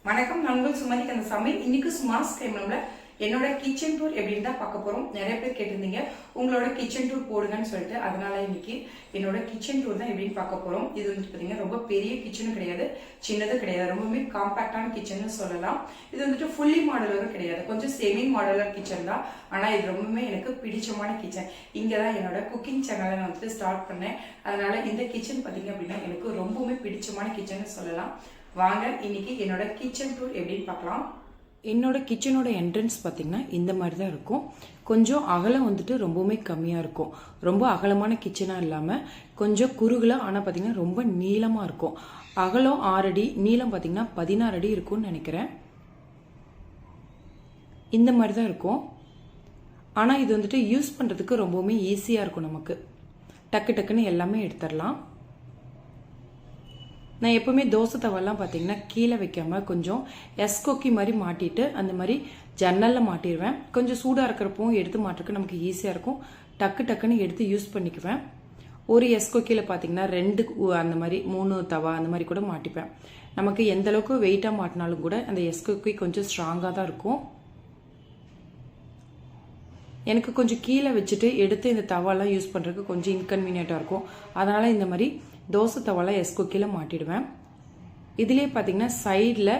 வணக்கம், நான் உங்கள் சுமதி அந்த சமையல். இன்னைக்கு ஸ்மார்ட் டைம்ல என்னோட கிச்சன் டூர் எப்படின்னு தான் பார்க்க போறோம். நிறைய பேர் கேட்டிருந்தீங்க உங்களோட கிச்சன் டூர் போடுங்கன்னு சொல்லிட்டு. அதனால இன்னைக்கு என்னோட கிச்சன் டூர் தான் எப்படின்னு பார்க்க போறோம். இது வந்து பார்த்தீங்கன்னா ரொம்ப பெரிய கிச்சனும் கிடையாது, சின்னதும் கிடையாது, ரொம்பவே காம்பாக்டான கிச்சன் சொல்லலாம். இது வந்துட்டு ஃபுல்லி மாடலரும் கிடையாது, கொஞ்சம் செமி மாடலர் கிச்சன் தான். ஆனால் இது ரொம்பவே எனக்கு பிடிச்சமான கிச்சன். இங்கே தான் என்னோட குக்கிங் சேனலை நான் வந்துட்டு ஸ்டார்ட் பண்ணேன். அதனால இந்த கிச்சன் பார்த்தீங்க அப்படின்னா எனக்கு ரொம்பவுமே பிடிச்சமான கிச்சன் சொல்லலாம். வாங்க இன்னைக்கு என்னோட கிச்சன் டூர் எப்படின்னு பார்க்கலாம். என்னோட கிச்சனோட என்ட்ரன்ஸ் பார்த்தீங்கன்னா இந்த மாதிரி தான் இருக்கும். கொஞ்சம் அகலம் வந்துட்டு ரொம்பவுமே கம்மியாக இருக்கும். ரொம்ப அகலமான கிச்சனாக இல்லாமல் கொஞ்சம் குறுகலாக, ஆனால் பார்த்தீங்கன்னா ரொம்ப நீளமாக இருக்கும். அகலம் 6 அடி, நீளம் பார்த்தீங்கன்னா 16 அடி இருக்கும்னு நினைக்கிறேன். இந்த மாதிரி தான் இருக்கும். ஆனால் இது வந்துட்டு யூஸ் பண்ணுறதுக்கு ரொம்பவுமே ஈஸியாக இருக்கும். நமக்கு டக்கு டக்குன்னு எல்லாமே எடுத்துடலாம். நான் எப்போவுமே தோசை தவெல்லாம் பார்த்தீங்கன்னா கீழே வைக்காமல் கொஞ்சம் எஸ்கோக்கி மாதிரி மாட்டிட்டு அந்த மாதிரி ஜன்னலில் மாட்டிடுவேன். கொஞ்சம் சூடாக இருக்கிறப்பவும் எடுத்து மாட்டுறதுக்கு நமக்கு ஈஸியாக இருக்கும். டக்கு டக்குன்னு எடுத்து யூஸ் பண்ணிக்குவேன். ஒரு எஸ்கோக்கியில் பார்த்தீங்கன்னா 2 அந்த மாதிரி 3 தவா அந்த மாதிரி கூட மாட்டிப்பேன். நமக்கு எந்த அளவுக்கு வெயிட்டாக மாட்டினாலும் கூட அந்த எஸ்கோக்கி கொஞ்சம் ஸ்ட்ராங்காக தான் இருக்கும். எனக்கு கொஞ்சம் கீழே வச்சுட்டு எடுத்து இந்த தவாலாம் யூஸ் பண்ணுறதுக்கு கொஞ்சம் இன்கன்வீனியண்ட்டாக இருக்கும். அதனால் இந்த மாதிரி தோசை தவாலாம் எஸ்கோக்கியில் மாட்டிடுவேன். இதுலேயே பார்த்தீங்கன்னா சைடில்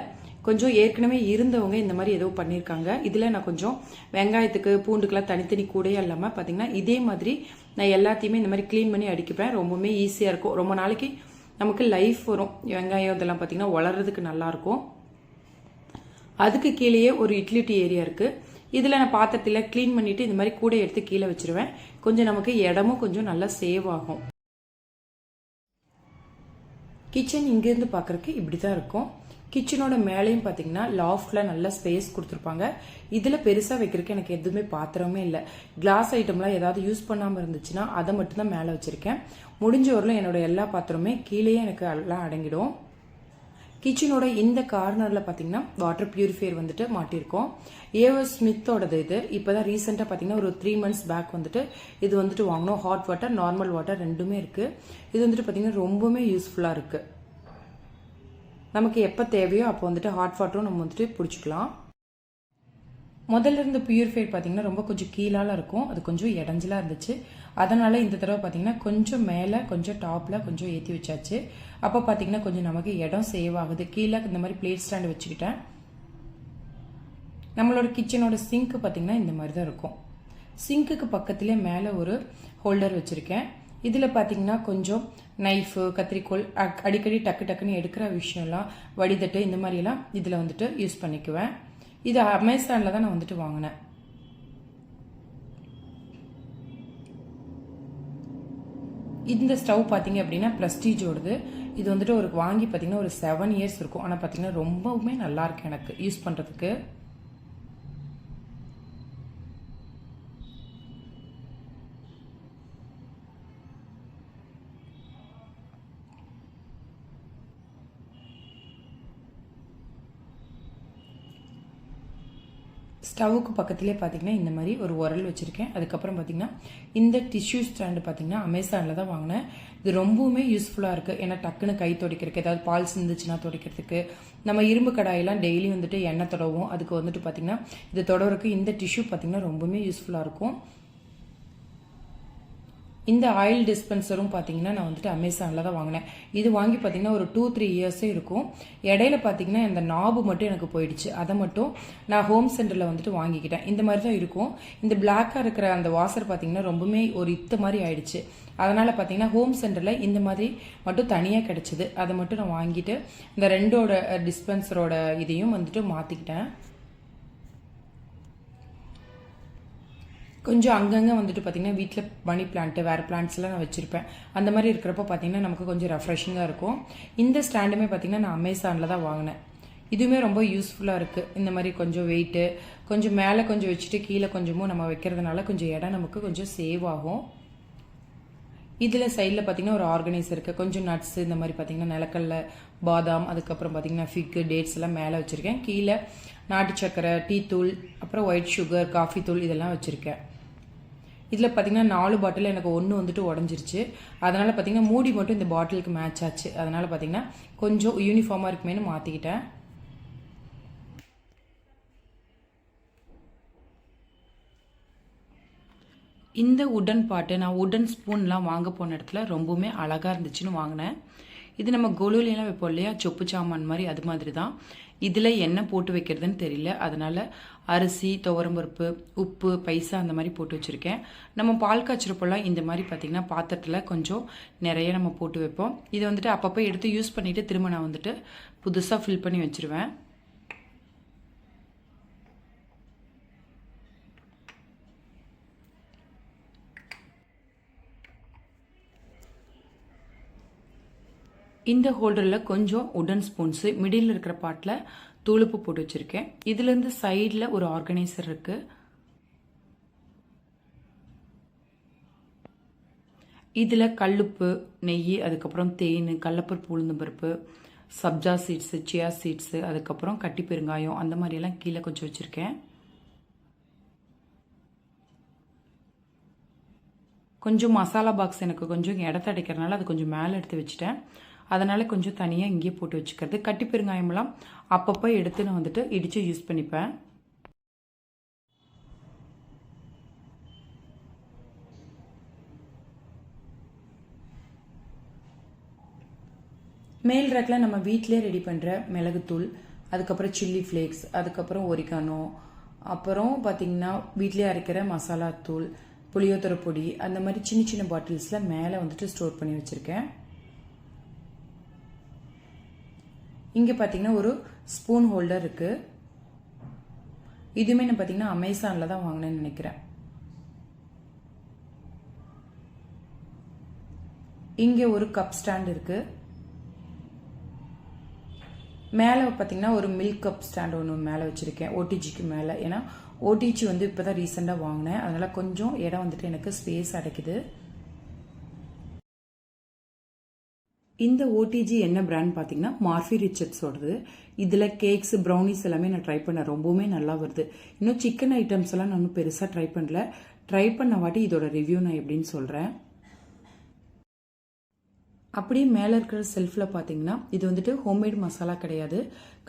கொஞ்சம் ஏற்கனவே இருந்தவங்க இந்த மாதிரி ஏதோ பண்ணியிருக்காங்க. இதில் நான் கொஞ்சம் வெங்காயத்துக்கு பூண்டுக்கெல்லாம் தனித்தனி கூடையே இல்லாமல் பார்த்தீங்கன்னா இதே மாதிரி நான் எல்லாத்தையுமே இந்த மாதிரி க்ளீன் பண்ணி அடிக்கப்பேன். ரொம்பவுமே ஈஸியாக இருக்கும். ரொம்ப நாளைக்கு நமக்கு லைஃப் வரும். வெங்காயம் இதெல்லாம் பார்த்தீங்கன்னா வளர்கிறதுக்கு நல்லாயிருக்கும். அதுக்கு கீழேயே ஒரு யூட்டிலிட்டி ஏரியா இருக்குது. இதில் நான் பாத்திரத்தில் க்ளீன் பண்ணிவிட்டு இந்த மாதிரி கூடை எடுத்து கீழே வச்சுருவேன். கொஞ்சம் நமக்கு இடமும் கொஞ்சம் நல்லா சேவ் ஆகும். கிச்சன் இங்கேருந்து பார்க்குறக்கு இப்படி தான் இருக்கும். கிச்சனோட மேலேயும் பார்த்தீங்கன்னா லாஃப்டில் நல்ல ஸ்பேஸ் கொடுத்துருப்பாங்க. இதில் பெருசாக வைக்கிறதுக்கு எனக்கு எதுவுமே பாத்திரமே இல்லை. கிளாஸ் ஐட்டம்லாம் ஏதாவது யூஸ் பண்ணாமல் இருந்துச்சுன்னா அதை மட்டும்தான் மேலே வச்சுருக்கேன். முடிஞ்ச வரலும் என்னோட எல்லா பாத்திரமே கீழேயே எனக்கு எல்லாம் அடங்கிடும். கிச்சனோட இந்த கார்னரில் பார்த்தீங்கன்னா வாட்டர் பியூரிஃபையர் வந்துட்டு மாட்டியிருக்கோம். ஏஎஸ் ஸ்மித்தோடது இது. இப்போ தான் ரீசெண்டாக பார்த்தீங்கன்னா ஒரு 3 months பேக் வந்துட்டு இது வந்துட்டு வாங்கினோம். ஹாட் வாட்டர், நார்மல் வாட்டர் ரெண்டுமே இருக்குது. இது வந்துட்டு பார்த்தீங்கன்னா ரொம்பவுமே யூஸ்ஃபுல்லாக இருக்குது. நமக்கு எப்போ தேவையோ அப்போ வந்துட்டு ஹாட் வாட்டரும் நம்ம வந்துட்டு பிடிச்சிக்கலாம். முதல்ல இருந்த பியூரிஃபையர் பார்த்தீங்கன்னா ரொம்ப கொஞ்சம் கீழால இருக்கும். அது கொஞ்சம் இடைஞ்சலாக இருந்துச்சு. அதனால இந்த தடவை பார்த்தீங்கன்னா கொஞ்சம் மேலே கொஞ்சம் டாப்பில் கொஞ்சம் ஏற்றி வச்சாச்சு. அப்போ பார்த்தீங்கன்னா கொஞ்சம் நமக்கு இடம் சேவ் ஆகுது. கீழே இந்த மாதிரி பிளேட் ஸ்டாண்டு வச்சுக்கிட்டேன். நம்மளோட கிச்சனோட சிங்க் பார்த்தீங்கன்னா இந்த மாதிரி தான் இருக்கும். சிங்க்குக்கு பக்கத்திலே மேலே ஒரு ஹோல்டர் வச்சுருக்கேன். இதில் பார்த்தீங்கன்னா கொஞ்சம் நைஃபு, கத்திரிக்கோல், அடிக்கடி டக்கு டக்குன்னு எடுக்கிற விஷயம்லாம், வடிதட்டு இந்த மாதிரியெல்லாம் இதில் வந்துட்டு யூஸ் பண்ணிக்குவேன். இது அமேசானில் தான் நான் வந்துட்டு வாங்கினேன். இந்த ஸ்டவ் பார்த்தீங்க அப்படின்னா ப்ரெஸ்டீஜோடது. இது வந்துட்டு ஒரு வாங்கி பார்த்தீங்கன்னா ஒரு 7 years இருக்கும். ஆனால் பார்த்தீங்கன்னா ரொம்பவுமே நல்லா இருக்கு எனக்கு யூஸ் பண்ணுறதுக்கு. ஸ்டவ்வுக்கு பக்கத்திலே பார்த்தீங்கன்னா இந்த மாதிரி ஒரு உரல் வச்சுருக்கேன். அதுக்கப்புறம் பார்த்தீங்கன்னா இந்த டிஷ்யூ ஸ்டாண்டு பார்த்தீங்கன்னா அமேசானில் தான் வாங்கினேன். இது ரொம்பவுமே யூஸ்ஃபுல்லாக இருக்குது. ஏன்னா டக்குன்னு கை துடைக்கிறதுக்கு, ஏதாவது பால் சிந்துச்சுன்னா துடைக்கிறதுக்கு, நம்ம இரும்பு கடாயெல்லாம் டெய்லி வந்துட்டு எண்ணெய் தொடவும், அதுக்கு வந்துட்டு பார்த்தீங்கன்னா இது தொடறதுக்கு இந்த டிஷ்யூ பார்த்தீங்கன்னா ரொம்பவுமே யூஸ்ஃபுல்லாக இருக்கும். இந்த ஆயில் டிஸ்பென்சரும் பார்த்தீங்கன்னா நான் வந்துட்டு அமேசானில் தான் வாங்கினேன். இது வாங்கி பார்த்தீங்கன்னா ஒரு 2-3 years இருக்கும். இடையில பார்த்தீங்கன்னா இந்த நாபு மட்டும் எனக்கு போயிடுச்சு. அதை மட்டும் நான் ஹோம் சென்டரில் வந்துட்டு வாங்கிக்கிட்டேன். இந்த மாதிரி தான் இருக்கும். இந்த பிளாக்காக இருக்கிற அந்த வாசர் பார்த்தீங்கன்னா ரொம்பவுமே ஒரு மாதிரி ஆயிடுச்சு. அதனால் பார்த்தீங்கன்னா ஹோம் சென்டரில் இந்த மாதிரி மட்டும் தனியாக கிடச்சிது. அதை மட்டும் நான் வாங்கிட்டு இந்த 2 டிஸ்பென்சரோட இதையும் வந்துட்டு மாற்றிக்கிட்டேன். கொஞ்சம் அங்கங்கே வந்துட்டு பார்த்தீங்கன்னா வீட்டில் மணி பிளான்ட்டு, வேறு பிளான்ட்ஸ்லாம் நான் வச்சுருப்பேன். அந்த மாதிரி இருக்கிறப்ப பார்த்தீங்கன்னா நமக்கு கொஞ்சம் ரெஃப்ரெஷிங்காக இருக்கும். இந்த ஸ்டாண்டுமே பார்த்தீங்கன்னா நான் அமேசானில் தான் வாங்கினேன். இதுவுமே ரொம்ப யூஸ்ஃபுல்லாக இருக்குது. இந்த மாதிரி கொஞ்சம் வெயிட்டு கொஞ்சம் மேலே கொஞ்சம் வச்சுட்டு கீழே கொஞ்சமும் நம்ம வைக்கிறதுனால கொஞ்சம் இடம் நமக்கு கொஞ்சம் சேவ் ஆகும். இதில் சைடில் பார்த்தீங்கன்னா ஒரு ஆர்கனைசர் இருக்குது. கொஞ்சம் நட்ஸ் இந்த மாதிரி பார்த்தீங்கன்னா நிலக்கடலை, பாதாம், அதுக்கப்புறம் பார்த்தீங்கன்னா ஃபிக்கு, டேட்ஸ் எல்லாம் மேலே வச்சுருக்கேன். கீழே நாட்டு சக்கரை, டீ தூள், அப்புறம் ஒயிட் சுகர், காஃபி தூள் இதெல்லாம் வச்சுருக்கேன். இதில் பார்த்தீங்கன்னா 4 பாட்டில் எனக்கு 1 வந்துட்டு உடஞ்சிருச்சு. அதனால் பார்த்தீங்கன்னா மூடி மட்டும் இந்த பாட்டிலுக்கு மேட்ச் ஆச்சு. அதனால் பார்த்தீங்கன்னா கொஞ்சம் யூனிஃபார்மாக இருக்குமேனு மாற்றிக்கிட்டேன். இந்த உடன் பாட்டு நான் உடன் ஸ்பூன்லாம் வாங்க போன இடத்துல ரொம்பவுமே அழகாக இருந்துச்சுன்னு வாங்கினேன். இது நம்ம கொலுலாம் வைப்போம் இல்லையா, சொப்பு சாமான் மாதிரி, அது மாதிரி தான். இதில் என்ன போட்டு வைக்கிறதுன்னு தெரியல, அதனால் அரிசி, துவரம்பருப்பு, உப்பு, பைசா அந்த மாதிரி போட்டு வச்சுருக்கேன். நம்ம பால் காய்ச்சிறப்பெல்லாம் இந்த மாதிரி பார்த்திங்கன்னா பாத்திரத்தில் கொஞ்சம் நிறைய நம்ம போட்டு வைப்போம். இதை வந்துட்டு அப்பப்போ எடுத்து யூஸ் பண்ணிவிட்டு திரும்ப நான் வந்துட்டு புதுசாக ஃபில் பண்ணி வச்சுருவேன். இந்த ஹோல்டரில் கொஞ்சம் உடன் ஸ்பூன்ஸு, மிடில் இருக்கிற பாட்டில் தூளுப்பு போட்டு வச்சுருக்கேன். இதுலேருந்து சைடில் ஒரு ஆர்கனைசர் இருக்குது. இதில் கல்லுப்பு, நெய், அதுக்கப்புறம் தேன், கடலப்பருப்பு, உளுந்தம்பருப்பு, சப்ஜா சீட்ஸு, சியா சீட்ஸு, அதுக்கப்புறம் கட்டி பெருங்காயம், அந்த மாதிரியெல்லாம் கீழே கொஞ்சம் வச்சுருக்கேன். கொஞ்சம் மசாலா பாக்ஸ் எனக்கு கொஞ்சம் இடத்த அடைக்கிறதுனால அது கொஞ்சம் மேலே எடுத்து வச்சுட்டேன். அதனால் கொஞ்சம் தனியாக இங்கேயே போட்டு வச்சுக்கிறது. கட்டி பெருங்காயமெல்லாம் அப்பப்போ எடுத்து நான் வந்துட்டு இடித்து யூஸ் பண்ணிப்பேன். மேல் ரேக்கில் நம்ம வீட்டிலே ரெடி பண்ணுற மிளகுத்தூள், அதுக்கப்புறம் சில்லி ஃப்ளேக்ஸ், அதுக்கப்புறம் ஒரிகானோ, அப்புறம் பார்த்திங்கன்னா வீட்டிலே அரைக்கிற மசாலா தூள், புளியோதரை பொடி, அந்த மாதிரி சின்ன சின்ன பாட்டில்ஸில் மேலே வந்துட்டு ஸ்டோர் பண்ணி வச்சுருக்கேன். இங்கே பார்த்தீங்கன்னா ஒரு ஸ்பூன் ஹோல்டர் இருக்குது. இதுவுமே நான் பார்த்தீங்கன்னா அமேசானில் தான் வாங்கினேன்னு நினைக்கிறேன். இங்கே ஒரு கப் ஸ்டாண்ட் இருக்குது. மேலே பார்த்தீங்கன்னா ஒரு மில்க் கப் ஸ்டாண்ட் ஒன்று மேலே வச்சுருக்கேன், ஓடிஜிக்கு மேலே. ஏன்னா ஓடிஜி வந்து இப்போ தான் ரீசெண்டாக வாங்கினேன், அதனால் கொஞ்சம் இடம் வந்துட்டு எனக்கு ஸ்பேஸ் அடைக்குது. இந்த ஓடிஜி என்ன பிராண்ட் பார்த்தீங்கன்னா மார்ஃபி ரிச்சர்ட்ஸோடது. இதில் கேக்ஸ், ப்ரௌனிஸ் எல்லாமே நான் ட்ரை பண்ணேன், ரொம்பவுமே நல்லா வருது. இன்னும் சிக்கன் ஐட்டம்ஸ் எல்லாம் நான் பெருசாக ட்ரை பண்ணல. ட்ரை பண்ண வாட்டி இதோட ரிவ்யூ நான் எப்படின்னு சொல்கிறேன். அப்படியே மேலே இருக்கிற செல்ஃபில் பார்த்தீங்கன்னா இது வந்துட்டு ஹோம்மேட் மசாலா கிடையாது,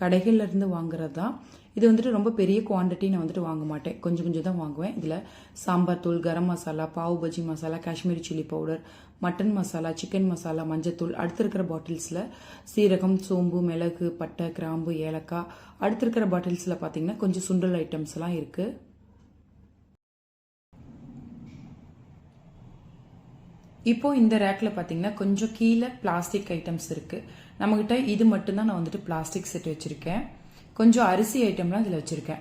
கடைகள்ல இருந்து வாங்குறது தான். இது வந்துட்டு ரொம்ப பெரிய குவான்டிட்டி நான் வந்துட்டு வாங்க மாட்டேன், கொஞ்சம் கொஞ்சம் தான் வாங்குவேன். இதில் சாம்பார் தூள், கரம் மசாலா, பாவு bajji masala, Kashmiri chilli powder, mutton masala, chicken masala, மஞ்சத்தூள், அடுத்து இருக்கிற பாட்டில்ஸில் சீரகம், சோம்பு, மிளகு, பட்டை, கிராம்பு, ஏலக்காய், அடுத்து இருக்கிற பாட்டில்ஸில் பார்த்தீங்கன்னா கொஞ்சம் சுண்டல் ஐட்டம்ஸ்லாம் இருக்குது. இப்போ இந்த ரேக்கில் பார்த்தீங்கன்னா கொஞ்சம் கீழே பிளாஸ்டிக் ஐட்டம்ஸ் இருக்குது. நம்மகிட்ட இது மட்டும்தான் நான் வந்துட்டு பிளாஸ்டிக் செட் வச்சுருக்கேன். கொஞ்சம் அரிசி ஐட்டம்லாம் இதில் வச்சுருக்கேன்.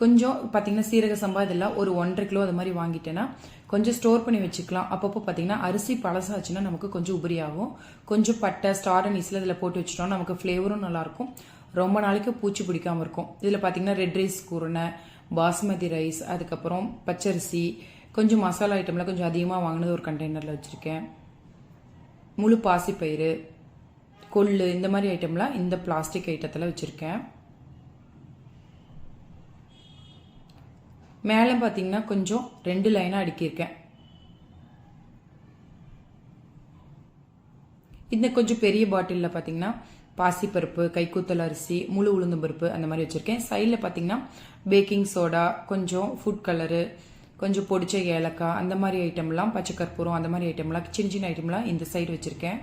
கொஞ்சம் பார்த்தீங்கன்னா சீரக சம்பா இதெல்லாம் ஒரு 1.5 கிலோ அது மாதிரி வாங்கிட்டேன்னா கொஞ்சம் ஸ்டோர் பண்ணி வச்சுக்கலாம். அப்பப்போ பார்த்தீங்கன்னா அரிசி பழசாச்சுன்னா நமக்கு கொஞ்சம் உபரி ஆகும். கொஞ்சம் பட்டை, ஸ்டார் அனீஸில் இதில் போட்டு வச்சுட்டோம், நமக்கு ஃப்ளேவரும் நல்லாயிருக்கும், ரொம்ப நாளைக்கு பூச்சி பிடிக்காமல் இருக்கும். இதில் பார்த்தீங்கன்னா ரெட் ரைஸ் குருணை, பாஸ்மதி ரைஸ், அதுக்கப்புறம் பச்சரிசி, கொஞ்சம் மசாலா ஐட்டம்லாம் கொஞ்சம் அதிகமாக வாங்கினது ஒரு கண்டெய்னரில் வச்சுருக்கேன். முழு பாசிப்பயிறு, கொள்ளு, இந்த மாதிரி ஐட்டம்லாம் இந்த பிளாஸ்டிக் ஐட்டத்தில் வச்சுருக்கேன். மேலே பார்த்தீங்கன்னா கொஞ்சம் 2 லைனாக அடுக்கியிருக்கேன். இந்த கொஞ்சம் பெரிய பாட்டிலில் பார்த்தீங்கன்னா பாசிப்பருப்பு, கைக்கூத்தல் அரிசி, முழு உளுந்தம்பருப்பு அந்த மாதிரி வச்சுருக்கேன். சைடில் பார்த்தீங்கன்னா பேக்கிங் சோடா, கொஞ்சம் ஃபுட் கலரு, கொஞ்சம் பொடிச்ச ஏலக்காய், அந்த மாதிரி ஐட்டம்லாம், பச்சை கற்பூரம், அந்த மாதிரி ஐட்டம்லாம், சின்ன சின்ன ஐட்டம்லாம் இந்த சைடு வச்சுருக்கேன்.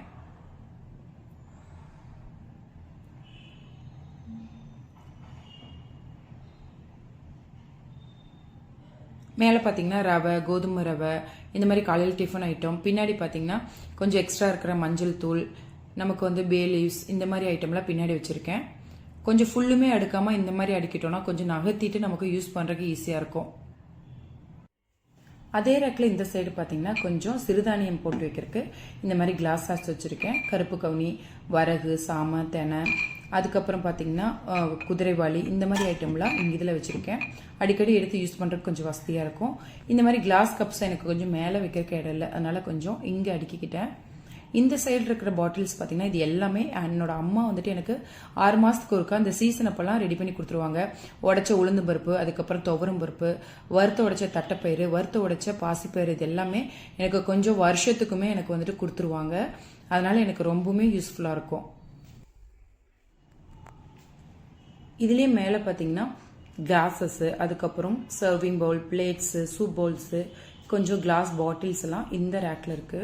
மேலே பார்த்தீங்கன்னா ரவை, கோதுமை ரவை, இந்த மாதிரி காலையில் டிஃபன் ஐட்டம். பின்னாடி பார்த்தீங்கன்னா கொஞ்சம் எக்ஸ்ட்ரா இருக்கிற மஞ்சள் தூள், நமக்கு வந்து பே லீவ்ஸ், இந்த மாதிரி ஐட்டம்லாம் பின்னாடி வச்சுருக்கேன். கொஞ்சம் ஃபுல்லுமே அடுக்காமல் இந்த மாதிரி அடுக்கிட்டோன்னா கொஞ்சம் நகர்த்திட்டு நமக்கு யூஸ் பண்ணுறதுக்கு ஈஸியாக இருக்கும். அதே ரேக்கில் இந்த சைடு பார்த்தீங்கன்னா கொஞ்சம் சிறுதானியம் போட்டு வைக்கிறதுக்கு இந்த மாதிரி கிளாஸ் சாஸ் வச்சுருக்கேன். கருப்பு கவுனி, வரகு, சாமை, தெனை, அதுக்கப்புறம் பார்த்தீங்கன்னா குதிரைவாளி, இந்த மாதிரி ஐட்டம்லாம் இங்கே இதில் வச்சுருக்கேன். அடிக்கடி எடுத்து யூஸ் பண்ணுறதுக்கு கொஞ்சம் வசதியாக இருக்கும். இந்த மாதிரி கிளாஸ் கப்ஸ் எனக்கு கொஞ்சம் மேலே வைக்கிறதுக்கு இடம் இல்லை, அதனால் கொஞ்சம் இங்கே அடுக்கிக்கிட்டேன். இந்த சைடு இருக்கிற பாட்டில்ஸ் பார்த்தீங்கன்னா இது எல்லாமே என்னோட அம்மா வந்துட்டு எனக்கு 6 மாதத்துக்கு ஒருக்கா அந்த சீசன் அப்பெல்லாம் ரெடி பண்ணி கொடுத்துருவாங்க. உடைச்ச உளுந்து பருப்பு, அதுக்கப்புறம் துவரம் பருப்பு, வறுத்த உடைச்ச தட்டைப்பயிறு, வறுத்த உடைச்ச பாசிப்பயிறு, இது எல்லாமே எனக்கு கொஞ்சம் வருஷத்துக்குமே எனக்கு வந்துட்டு கொடுத்துருவாங்க. அதனால எனக்கு ரொம்பவுமே யூஸ்ஃபுல்லாக இருக்கும். இதுலேயே மேலே பார்த்தீங்கன்னா கிளாஸஸ்ஸு, அதுக்கப்புறம் serving Pavul, plates, soup bowls, கொஞ்சம் கிளாஸ் பாட்டில்ஸ் எல்லாம் இந்த ரேக்ல இருக்கு.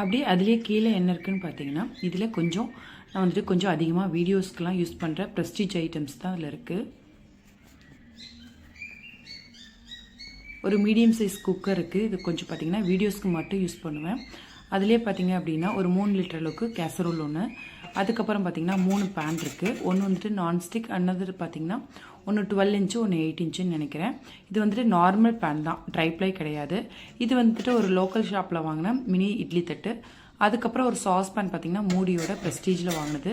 அப்படியே அதுலேயே கீழே என்ன இருக்குன்னு பார்த்தீங்கன்னா இதில் கொஞ்சம் நான் வந்துட்டு கொஞ்சம் அதிகமாக வீடியோஸ்க்கெலாம் யூஸ் பண்ணுற ப்ரெஸ்டீஜ் ஐட்டம்ஸ் தான் அதில் இருக்குது. ஒரு மீடியம் சைஸ் குக்கர் இருக்குது. இது கொஞ்சம் பார்த்தீங்கன்னா வீடியோஸ்க்கு மட்டும் யூஸ் பண்ணுவேன். அதிலே பார்த்தீங்க அப்படின்னா ஒரு 3 லிட்டர் அளவுக்கு கேசரோல் ஒன்று, அதுக்கப்புறம் பார்த்தீங்கன்னா 3 பேன் இருக்குது. ஒன்று வந்துட்டு நான்ஸ்டிக், அன்னது பார்த்தீங்கன்னா ஒன்று 12 இன்ச்சு, ஒன்று 8 இன்ச்சுன்னு நினைக்கிறேன். இது வந்துட்டு நார்மல் பேன் தான், ட்ரைப்ளை கிடையாது. இது வந்துட்டு ஒரு லோக்கல் ஷாப்பில் வாங்கின மினி இட்லி தட்டு. அதுக்கப்புறம் ஒரு சாஸ் பேன் பார்த்தீங்கன்னா மூடியோட ப்ரெஸ்டீஜில் வாங்கினது.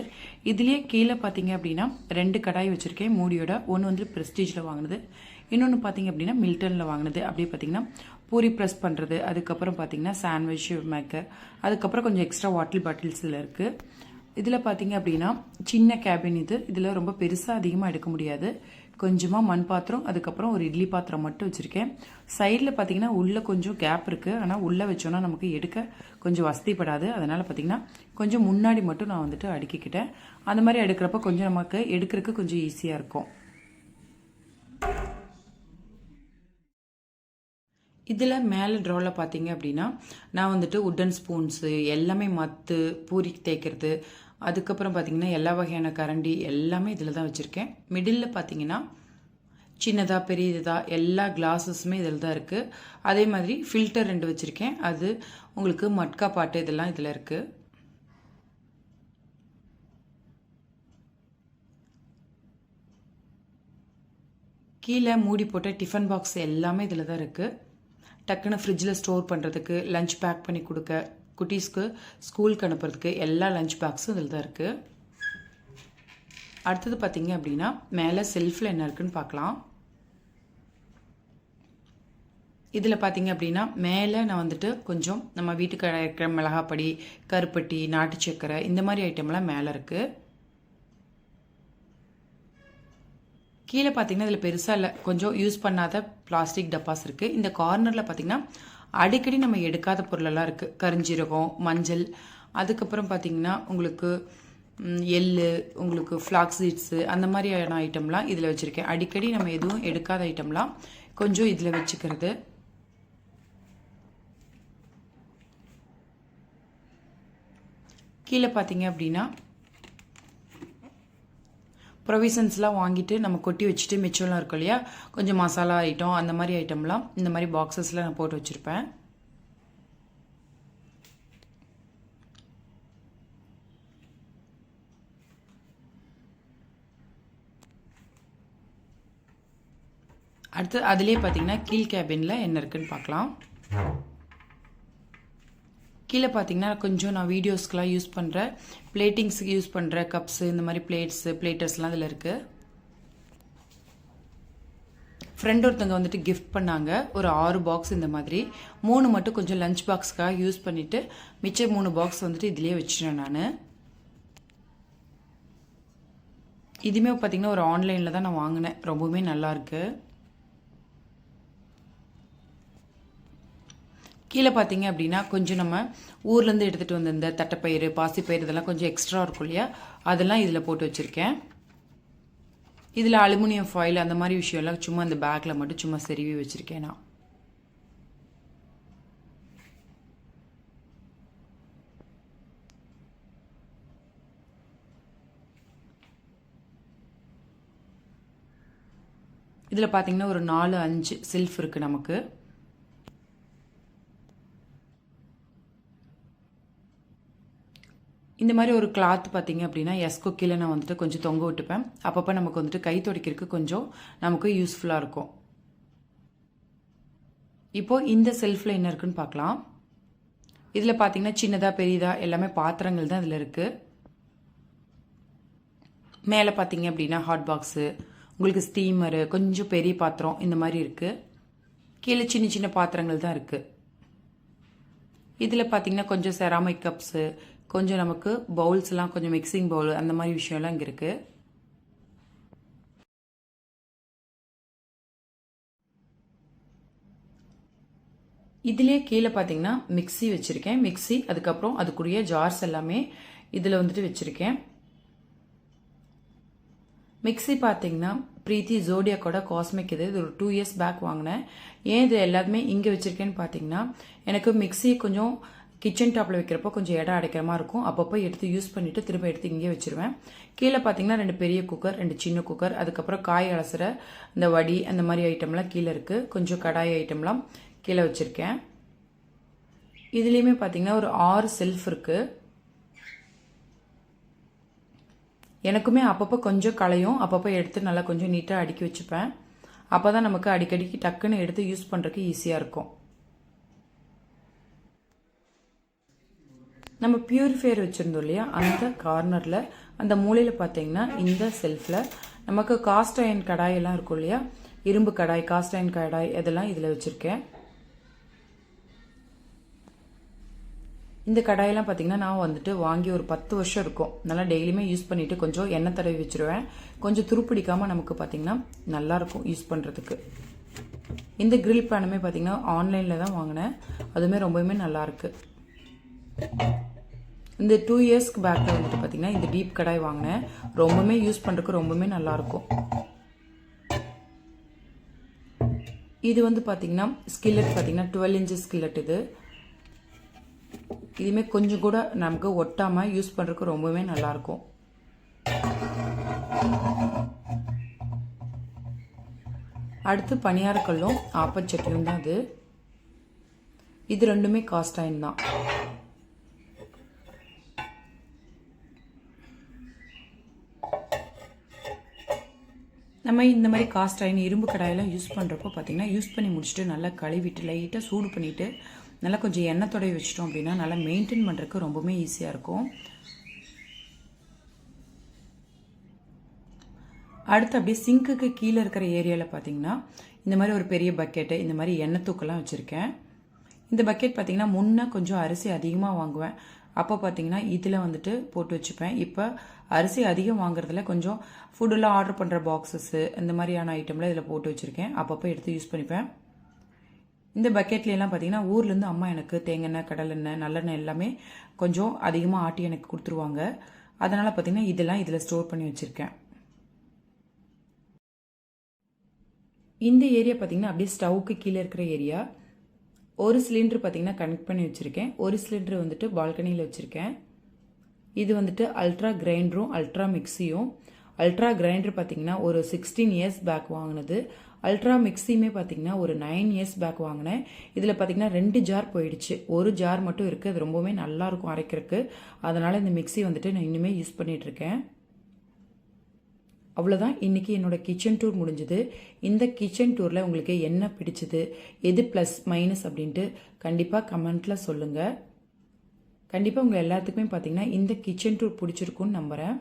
இதுலேயே கீழே பார்த்தீங்க அப்படின்னா 2 கடாய் வச்சுருக்கேன் மூடியோட. ஒன்று வந்துட்டு ப்ரெஸ்டீஜில் வாங்கினது, இன்னொன்று பார்த்தீங்க அப்படின்னா மில்டனில் வாங்கினது. அப்படியே பார்த்தீங்கன்னா பூரி ப்ரெஸ் பண்ணுறது, அதுக்கப்புறம் பார்த்தீங்கன்னா சாண்ட்விச் மேக்கர், அதுக்கப்புறம் கொஞ்சம் எக்ஸ்ட்ரா வாட்டர் பாட்டில்ஸ் இதில் இருக்குது. இதில் பார்த்தீங்க அப்படின்னா சின்ன கேபின் இது. இதில் ரொம்ப பெருசாக அதிகமாக எடுக்க முடியாது. கொஞ்சமாக மண் பாத்திரம், அதுக்கப்புறம் ஒரு இட்லி பாத்திரம் மட்டும் வச்சுருக்கேன். சைடில் பார்த்தீங்கன்னா உள்ளே கொஞ்சம் கேப் இருக்குது. ஆனால் உள்ளே வச்சோன்னா நமக்கு எடுக்க கொஞ்சம் வசதிப்படாது. அதனால் பார்த்தீங்கன்னா கொஞ்சம் முன்னாடி மட்டும் நான் வந்துட்டு அடுக்கிக்கிட்டேன். அந்த மாதிரி எடுக்கிறப்ப கொஞ்சம் நமக்கு எடுக்கிறதுக்கு கொஞ்சம் ஈஸியாக இருக்கும். இதில் மேலே ட்ராவில் பார்த்தீங்க அப்படின்னா நான் வந்துட்டு உட்டன் ஸ்பூன்ஸு எல்லாமே, மத்து பூரி தேய்க்கிறது, அதுக்கப்புறம் பார்த்தீங்கன்னா எல்லா வகையான கரண்டி எல்லாமே இதில் தான் வச்சுருக்கேன். மிடில் பார்த்தீங்கன்னா சின்னதாக பெரியதாக எல்லா கிளாஸஸுமே இதில் தான் இருக்குது. அதே மாதிரி ஃபில்டர் 2 வச்சுருக்கேன். அது உங்களுக்கு மட்கா பாட்டு இதெல்லாம் இதில் இருக்குது. கீழே மூடி போட்ட டிஃபன் பாக்ஸ் எல்லாமே இதில் தான் இருக்குது. டக்குன்னு ஃப்ரிட்ஜில் ஸ்டோர் பண்ணுறதுக்கு, லஞ்ச் பேக் பண்ணி கொடுக்க, குட்டீஸ்க்கு ஸ்கூலுக்கு அனுப்புறதுக்கு எல்லா லஞ்ச் பேக்ஸும் இதில் தான் இருக்குது. அடுத்தது பார்த்தீங்க அப்படின்னா மேலே செல்ஃபில் என்ன இருக்குன்னு பார்க்கலாம். இதில் பார்த்தீங்க அப்படின்னா மேலே நான் வந்துட்டு கொஞ்சம் நம்ம வீட்டுக்கு இருக்கிற மிளகாப்பொடி, கருப்பட்டி, நாட்டு சக்கரை இந்த மாதிரி ஐட்டம்லாம் மேலே இருக்குது. கீழே பார்த்தீங்கன்னா இதில் பெருசாக இல்லை, கொஞ்சம் யூஸ் பண்ணாத பிளாஸ்டிக் டப்பாஸ் இருக்குது. இந்த கார்னரில் பார்த்தீங்கன்னா அடிக்கடி நம்ம எடுக்காத பொருளெல்லாம் இருக்குது. கரிஞ்சீரகம், மஞ்சள், அதுக்கப்புறம் பார்த்தீங்கன்னா உங்களுக்கு எள்ளு, உங்களுக்கு ஃப்ளாக்ஸ் சீட்ஸு, அந்த மாதிரியான ஐட்டம்லாம் இதில் வச்சுருக்கேன். அடிக்கடி நம்ம எதுவும் எடுக்காத ஐட்டம்லாம் கொஞ்சம் இதில் வச்சுக்கிறது. கீழே பார்த்தீங்க அப்படின்னா ப்ரொவிஷன்ஸ்லாம் வாங்கிட்டு நம்ம கொட்டி வச்சுட்டு மிச்சம்லாம் இருக்கும் இல்லையா, கொஞ்சம் மசாலா ஐட்டம் அந்த மாதிரி ஐட்டம்லாம் இந்த மாதிரி பாக்ஸஸில் நான் போட்டு வச்சுருப்பேன். அடுத்து அதுலேயே பார்த்தீங்கன்னா கீழ் கேபினில் என்ன இருக்குன்னு பார்க்கலாம். கீழே பார்த்தீங்கன்னா கொஞ்சம் நான் வீடியோஸ்க்கெலாம் யூஸ் பண்ணுற பிளேட்டிங்ஸுக்கு யூஸ் பண்ணுற கப்ஸு, இந்த மாதிரி பிளேட்டர்ஸ்லாம் இதில் இருக்குது. ஃப்ரெண்ட் ஒருத்தவங்க வந்துட்டு கிஃப்ட் பண்ணாங்க ஒரு 6 பாக்ஸ். இந்த மாதிரி 3 மட்டும் கொஞ்சம் லஞ்ச் பாக்ஸ்க்காக யூஸ் பண்ணிவிட்டு மிச்சம் 3 பாக்ஸ் வந்துட்டு இதிலே வச்சுட்டேன் நான். இதுவுமே பார்த்தீங்கன்னா ஒரு ஆன்லைனில் தான் நான் வாங்கினேன். ரொம்பவுமே நல்லாயிருக்கு. கீழே பார்த்தீங்க அப்படின்னா கொஞ்சம் நம்ம ஊர்லேருந்து எடுத்துகிட்டு வந்திருந்த தட்டைப்பயிறு, பாசிப்பயிறு இதெல்லாம் கொஞ்சம் எக்ஸ்ட்ரா இருக்கும் இல்லையா, அதெல்லாம் இதில் போட்டு வச்சுருக்கேன். இதில் அலுமினியம் ஃபாயில் அந்த மாதிரி விஷயம்லாம் சும்மா இந்த பேக்கில் மட்டும் சும்மா செருவி வச்சுருக்கேன் நான். இதில் பார்த்தீங்கன்னா ஒரு 4-5 செல்ஃப் இருக்குது நமக்கு. இந்த மாதிரி ஒரு கிளாத் பார்த்தீங்க அப்படின்னா எஸ்கோ கீழே நான் வந்துட்டு கொஞ்சம் தொங்க விட்டுப்பேன். அப்பப்போ நமக்கு வந்துட்டு கை துடைக்கிறதுக்கு கொஞ்சம் நமக்கு யூஸ்ஃபுல்லாக இருக்கும். இப்போது இந்த செல்ஃபில் என்ன இருக்குன்னு பார்க்கலாம். இதில் பார்த்தீங்கன்னா சின்னதாக பெரியதாக எல்லாமே பாத்திரங்கள் தான் இதில் இருக்குது. மேலே பார்த்தீங்க அப்படின்னா ஹாட் பாக்ஸு, உங்களுக்கு ஸ்டீமரு, கொஞ்சம் பெரிய பாத்திரம் இந்த மாதிரி இருக்குது. கீழே சின்ன சின்ன பாத்திரங்கள் தான் இருக்குது. இதில் பார்த்தீங்கன்னா கொஞ்சம் செராமிக் கப்ஸு, கொஞ்சம் நமக்கு பவுல்ஸ்லாம், கொஞ்சம் மிக்சிங் பவுல் அந்த மாதிரி விஷயம்லாம் இங்கே இருக்குது. இதுலேயே கீழே பார்த்தீங்கன்னா மிக்ஸி வச்சுருக்கேன். மிக்ஸி, அதுக்கப்புறம் அதுக்குரிய ஜார்ஸ் எல்லாமே இதில் வந்துட்டு வச்சுருக்கேன். மிக்ஸி பார்த்தீங்கன்னா பிரீத்தி ஜோடியாக்கோட காஸ்மிக் இது ஒரு 2 இயர்ஸ் பேக் வாங்கினேன். ஏன் இது எல்லாத்துமே இங்கே வச்சுருக்கேன்னு பார்த்தீங்கன்னா, எனக்கு மிக்ஸி கொஞ்சம் கிச்சன் டாப்பில் வைக்கிறப்போ கொஞ்சம் இடம் அடைக்கிற மாதிரி இருக்கும். அப்பப்போ எடுத்து யூஸ் பண்ணிவிட்டு திரும்ப எடுத்து இங்கே வச்சுருவேன். கீழே பார்த்தீங்கன்னா 2 பெரிய குக்கர், 2 சின்ன குக்கர், அதுக்கப்புறம் காய் அலசுற இந்த வடி அந்த மாதிரி ஐட்டம்லாம் கீழே இருக்குது. கொஞ்சம் கடாய் ஐட்டம்லாம் கீழே வச்சுருக்கேன். இதுலேயுமே பார்த்தீங்கன்னா ஒரு 6 செல்ஃப் இருக்குது. எனக்குமே அப்பப்போ கொஞ்சம் களையும், அப்பப்போ எடுத்து நல்லா கொஞ்சம் நீட்டாக அடுக்கி வச்சுப்பேன். அப்போ தான் நமக்கு அடிக்கடிக்கு டக்குன்னு எடுத்து யூஸ் பண்ணுறதுக்கு ஈஸியாக இருக்கும். நம்ம பியூரிஃபையர் வச்சுருந்தோம் இல்லையா, அந்த கார்னரில் அந்த மூலையில் பார்த்தீங்கன்னா இந்த செல்ஃபில் நமக்கு காஸ்ட் அயர்ன் கடாயெல்லாம் இருக்கும் இல்லையா, இரும்பு கடாய், காஸ்ட் அயர்ன் கடாய், இதெல்லாம் இதில் வச்சுருக்கேன். இந்த கடாயெல்லாம் பார்த்தீங்கன்னா நான் வந்துட்டு வாங்கி ஒரு 10 வருஷம் இருக்கும். நல்லா டெய்லியுமே யூஸ் பண்ணிவிட்டு கொஞ்சம் எண்ணெய் தடவி வச்சுருவேன். கொஞ்சம் துருப்பிடிக்காமல் நமக்கு பார்த்தீங்கன்னா நல்லாயிருக்கும் யூஸ் பண்ணுறதுக்கு. இந்த கிரில் பேனுமே பார்த்தீங்கன்னா ஆன்லைனில் தான் வாங்கினேன். அதுவுமே ரொம்பவுமே நல்லாயிருக்கு. இந்த 2 இயர்ஸ்க்கு பேக்கில் வந்துட்டு பார்த்தீங்கன்னா இந்த டீப் கடாய் வாங்கினேன். ரொம்பவுமே யூஸ் பண்ணுறதுக்கு ரொம்பவுமே நல்லாயிருக்கும். இது வந்து பார்த்தீங்கன்னா ஸ்கில்லட் பார்த்தீங்கன்னா 12 இன்ச்சஸ் ஸ்கில்லட். இதுவுமே கொஞ்சம் கூட நமக்கு ஒட்டாமல் யூஸ் பண்ணுறதுக்கு ரொம்பவே நல்லாயிருக்கும். அடுத்து பணியாரக்கல்லும் ஆப்பச்சட்டியும் தான் அது. இது ரெண்டுமே காஸ்ட் அயர்ன் தான். நம்ம இந்த மாதிரி காஸ்ட் அயர்ன் இரும்பு கடாயெல்லாம் யூஸ் பண்ணுறப்போ பார்த்தீங்கன்னா யூஸ் பண்ணி முடிச்சுட்டு நல்லா கழுவிட்டு லைட்டாக சூடு பண்ணிவிட்டு நல்லா கொஞ்சம் எண்ணெய் தடவி வச்சிட்டோம் அப்படின்னா நல்லா மெயின்டைன் பண்ணுறதுக்கு ரொம்பவுமே ஈஸியாக இருக்கும். அடுத்து அப்படியே சிங்க்குக்கு கீழே இருக்கிற ஏரியாவில் பார்த்தீங்கன்னா இந்த மாதிரி ஒரு பெரிய பக்கெட்டு, இந்த மாதிரி எண்ணெய் தூக்கெல்லாம் வச்சுருக்கேன். இந்த பக்கெட் பார்த்தீங்கன்னா முன்னே கொஞ்சம் அரிசி அதிகமாக வாங்குவேன். அப்போ பார்த்தீங்கன்னா இதில் வந்துட்டு போட்டு வச்சுப்பேன். இப்போ அரிசி அதிகம் வாங்குறதுல கொஞ்சம் ஃபுட்டெல்லாம் ஆர்டர் பண்ணுற பாக்ஸஸ்ஸு இந்த மாதிரியான ஐட்டம்லாம் இதில் போட்டு வச்சுருக்கேன். அப்பப்போ எடுத்து யூஸ் பண்ணிப்பேன். இந்த பக்கெட்லாம் பார்த்தீங்கன்னா ஊர்லேருந்து அம்மா எனக்கு தேங்காய், கடலெண்ணெய், நல்லெண்ணெய் எல்லாமே கொஞ்சம் அதிகமாக ஆட்டி எனக்கு கொடுத்துருவாங்க. அதனால் பார்த்தீங்கன்னா இதெல்லாம் இதில் ஸ்டோர் பண்ணி வச்சுருக்கேன். இந்த ஏரியா பார்த்தீங்கன்னா அப்படியே ஸ்டவ்வுக்கு கீழே இருக்கிற ஏரியா. ஒரு சிலிண்டர் பார்த்தீங்கன்னா கனெக்ட் பண்ணி வச்சுருக்கேன். ஒரு சிலிண்டர் வந்துட்டு பால்கனியில் வச்சுருக்கேன். இது வந்துட்டு அல்ட்ரா கிரைண்டரும் அல்ட்ரா மிக்சியும். அல்ட்ரா கிரைண்டர் பார்த்தீங்கன்னா ஒரு 16 இயர்ஸ் பேக் வாங்கினது. அல்ட்ரா மிக்சியுமே பார்த்தீங்கன்னா ஒரு 9 இயர்ஸ் பேக் வாங்கினேன். இதில் பார்த்தீங்கன்னா 2 ஜார் போயிடுச்சு. ஒரு ஜார் மட்டும் இருக்குது. அது ரொம்பவுமே நல்லாயிருக்கும் அரைக்கிறதுக்கு. அதனால் இந்த மிக்சி வந்துட்டு நான் இன்னுமே யூஸ் பண்ணிகிட்ருக்கேன். அவ்வளோதான், இன்றைக்கி என்னோடய கிச்சன் டூர் முடிஞ்சுது. இந்த கிச்சன் டூரில் உங்களுக்கு என்ன பிடிச்சது, எது ப்ளஸ் மைனஸ் அப்படின்ட்டு கண்டிப்பாக கமெண்ட்டில் சொல்லுங்கள். கண்டிப்பாக உங்கள் எல்லாத்துக்குமே பார்த்தீங்கன்னா இந்த கிச்சன் டூர் பிடிச்சிருக்குன்னு நம்புகிறேன்.